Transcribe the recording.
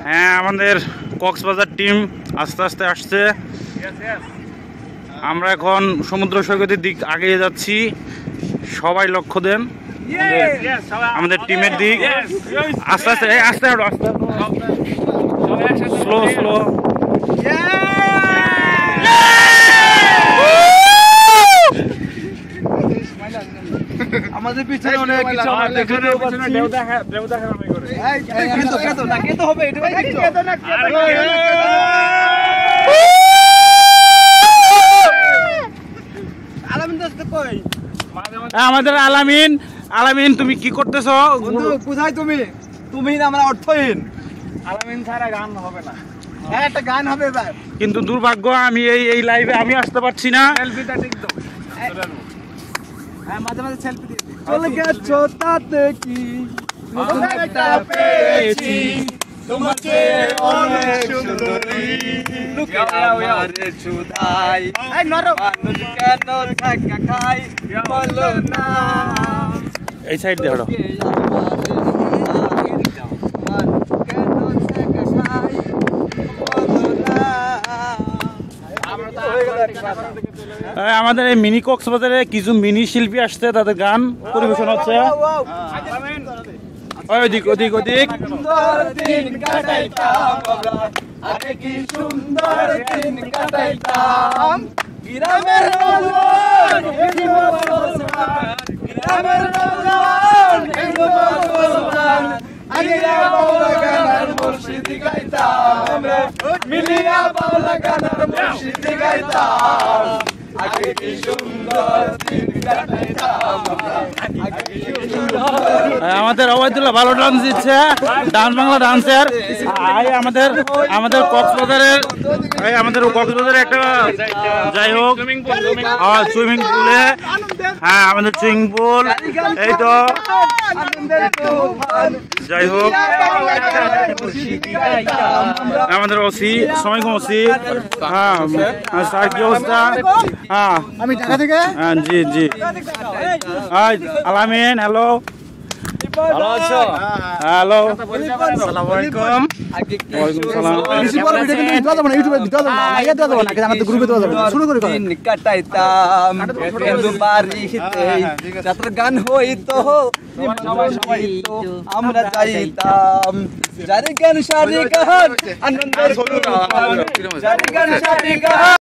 হ্যাঁ, আমাদের কক্সবাজার টিম আস্তে আস্তে আসছে। আমরা এখন সমুদ্র সৈকতের দিক আগিয়ে যাচ্ছি। সবাই লক্ষ্য দেন আমাদের টিমের দিক। আস্তে আস্তে আস্তে আস্তে স্লো স্লো। আমাদের পিছনে অনেক কিছু আমাদের আলামিন। আলামিন, তুমি কি করতেছো? কোথায় তুমি? তুমি না আমরা অর্থহীন। আলামিন ছাড়া গান হবে না। হ্যাঁ, একটা গান হবে এবার। কিন্তু দুর্ভাগ্য, আমি এই লাইভে আমি আসতে পারছি না। সেলফিটা ঠিক দাও। হ্যাঁ, মাঝে মাঝে সেলফি দিয়ে দিই। চলে গেছো তাতে কি নতুন একটা পেয়েছি, তোমাকে অনেক সুন্দরী লুকিয়ে আমারে চুদাই। এই নরম মানুষ কেন ধাক্কা খায় বলো না। এই সাইড দিয়ে হলো। আমাদের এই মিনি কক্সবাজারে কিছু মিনি শিল্পী আসছে, তাদের গান পরিবেশন হচ্ছে। ওদিক ওদিক ওদিক। সুন্দর দিন কাটাইতাম আমরা, আরে কি সুন্দর দিন কাটাইতাম। গ্রামের নৌজওয়ান হিমো বলসান, গ্রামের নৌজওয়ান হিমো বলসান, মিলিয়া বাউলা গানার মুর্শিদি গাইতাম, মিলিয়া বাউলা গানার মুর্শিদি গাইতাম। আগে কি সুন্দর দিন কাটাইতাম আমরা, আগে কি সুন্দর। আমাদের অবৈদুল্লাহ ভালো ডান্স দিচ্ছে, ডান্স বাংলা ডান্সের। আমাদের কক্সবাজারের একটা যাই হোক সুইমিং পুলে। হ্যাঁ, আমাদের সুইমিং পুল এই তো। যাই হোক, আমাদের ওসি সালামালাইকুম ওসি। হ্যাঁ স্যার, কি অবস্থা? হ্যাঁ, আমি ঢাকা থেকে। হ্যাঁ জি জি। আলামিন, হ্যালো। ভালো আছো? হ্যালো, আসসালামু আলাইকুম। ওয়ালাইকুম সালাম। দিন কাটাইতাম হিন্দু বাড়িতে, যাত্র গান হইতো আমরা যাইতাম। যারি গান সারি গান আনন্দের, যারি গান সারি গান।